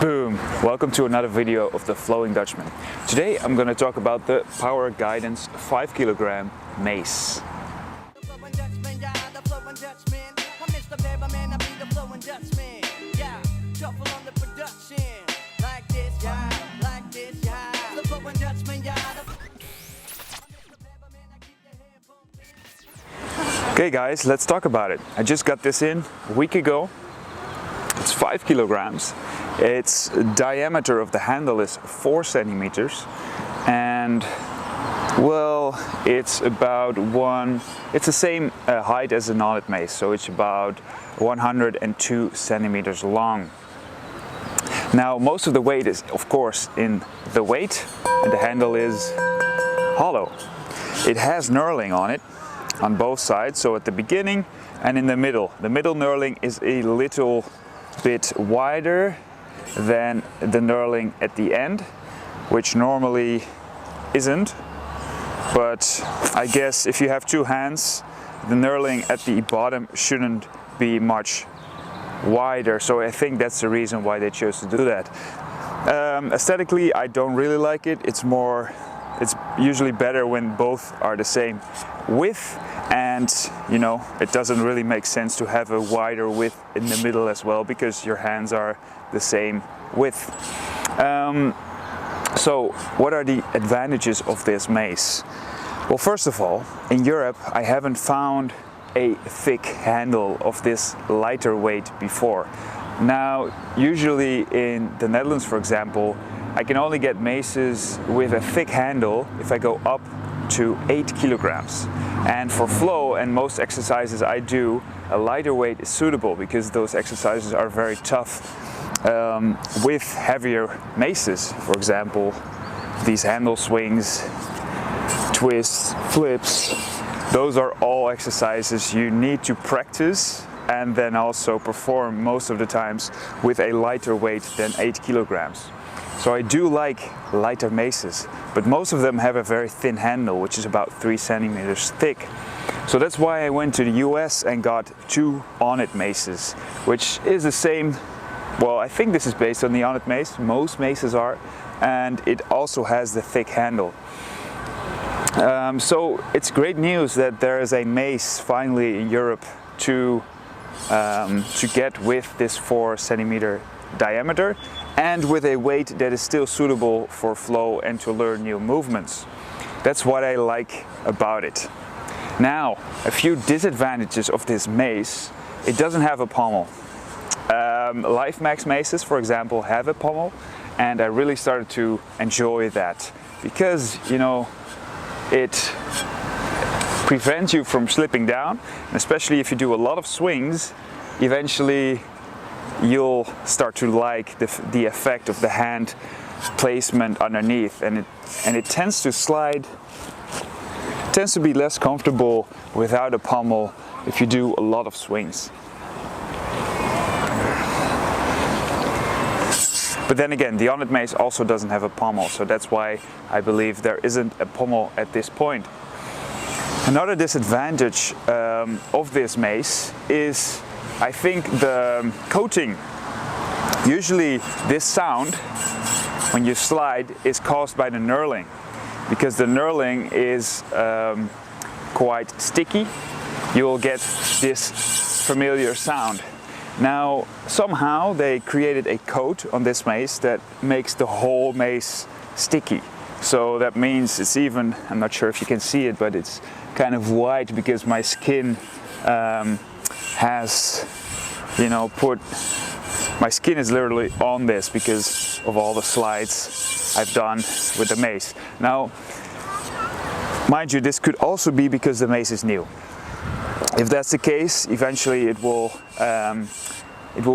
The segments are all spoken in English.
Boom! Welcome to another video of the Flowing Dutchman. Today I'm going to talk about the Power Guidance 5 kg Mace. Okay guys, let's talk about it. I just got this in a week ago. It's 5 kilograms. Its diameter of the handle is 4 centimeters, and well, it's the same height as a knotted mace, so it's about 102 centimeters long. Now, most of the weight is, of course, in the weight, and the handle is hollow. It has knurling on it, on both sides, so at the beginning and in the middle. The middle knurling is a little bit wider than the knurling at the end, which normally isn't, but I guess if you have two hands, the knurling at the bottom shouldn't be much wider, so I think that's the reason why they chose to do that. Aesthetically, I don't really like it. It's usually better when both are the same width, and you know, it doesn't really make sense to have a wider width in the middle as well, because your hands are the same width. So what are the advantages of this mace? Well, first of all, in Europe I haven't found a thick handle of this lighter weight before. Now, usually in the Netherlands, for example, I can only get maces with a thick handle if I go up to 8 kilograms. And for flow and most exercises I do, a lighter weight is suitable because those exercises are very tough with heavier maces. For example, these handle swings, twists, flips, those are all exercises you need to practice and then also perform most of the times with a lighter weight than 8 kilograms. So I do like lighter maces, but most of them have a very thin handle, which is about 3 centimeters thick. So that's why I went to the US and got 2 on-it maces, which is the same. Well, I think this is based on the on-it mace, most maces are, and it also has the thick handle. So it's great news that there is a mace finally in Europe to get with this 4 centimeter diameter and with a weight that is still suitable for flow and to learn new movements. That's what I like about it. Now, a few disadvantages of this mace: it doesn't have a pommel. Life Max maces, for example, have a pommel, and I really started to enjoy that because, you know, it prevents you from slipping down, and especially if you do a lot of swings, eventually you'll start to like the effect of the hand placement underneath, and it tends to slide, tends to be less comfortable without a pommel if you do a lot of swings. But then again, the on-it mace also doesn't have a pommel, so that's why I believe there isn't a pommel at this point. Another disadvantage of this mace is, I think, the coating. Usually this sound, when you slide, is caused by the knurling, because the knurling is quite sticky. You will get this familiar sound. Now, somehow they created a coat on this mace that makes the whole mace sticky. So that means it's even, I'm not sure if you can see it, but it's kind of white because my skin has, you know, my skin is literally on this because of all the slides I've done with the mace. Now, mind you, this could also be because the mace is new. If that's the case, eventually it will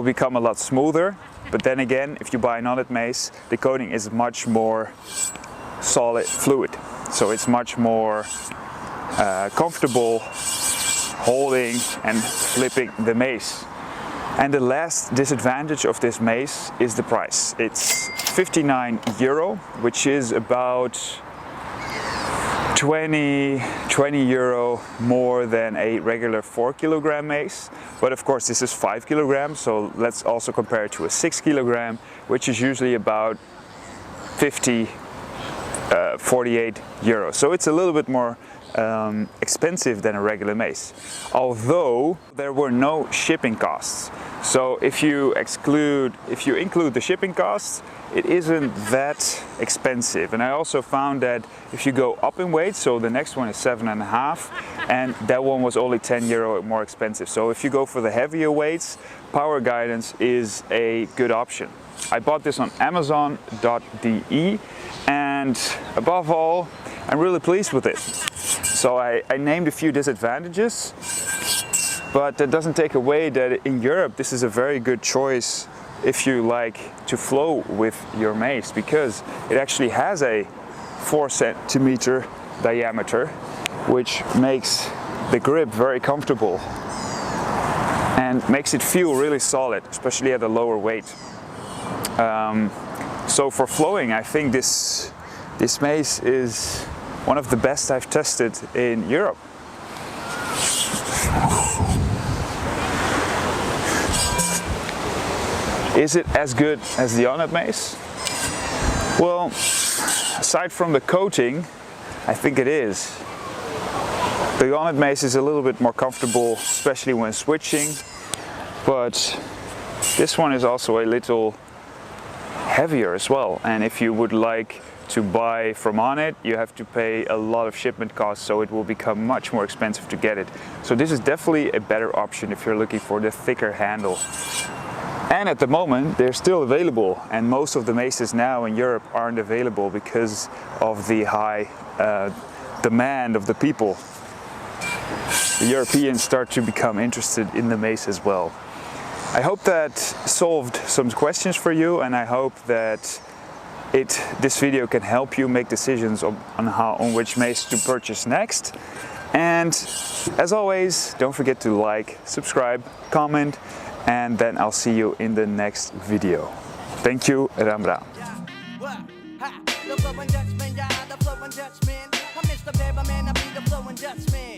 become a lot smoother. But then again, if you buy an on-it mace, the coating is much more solid, fluid. So it's much more comfortable holding and flipping the mace. And the last disadvantage of this mace is the price. It's 59 euro, which is about 20 euro more than a regular 4 kilogram mace. But of course this is 5 kilograms, so let's also compare it to a 6 kilogram. which is usually about 48 euros. So it's a little bit more expensive than a regular mace, although there were no shipping costs. So if you include the shipping costs, it isn't that expensive. And I also found that if you go up in weight, so the next one is 7.5, and that one was only 10 euro more expensive. So if you go for the heavier weights, Power Guidance is a good option. I bought this on Amazon.de, and above all, I'm really pleased with it. So I named a few disadvantages, but that doesn't take away that in Europe this is a very good choice if you like to flow with your mace, because it actually has a 4 centimeter diameter, which makes the grip very comfortable and makes it feel really solid, especially at a lower weight. So for flowing, I think this mace is one of the best I've tested in Europe. Is it as good as the Onnit mace? Well, aside from the coating, I think it is. The Onnit mace is a little bit more comfortable, especially when switching, but this one is also a little heavier as well. And if you would like to buy from Onnit, you have to pay a lot of shipment costs, so it will become much more expensive to get it. So this is definitely a better option if you're looking for the thicker handle. And at the moment they're still available, and most of the maces now in Europe aren't available because of the high demand of the people. The Europeans start to become interested in the mace as well. I hope that solved some questions for you, and I hope that this video can help you make decisions on which mace to purchase next. And as always, don't forget to like, subscribe, comment, and then I'll see you in the next video. Thank you, Ram Ram. The flowing Dutchman, yeah, the flowing Dutchman. I'm Mr. Paperman, I be the flowing Dutchman.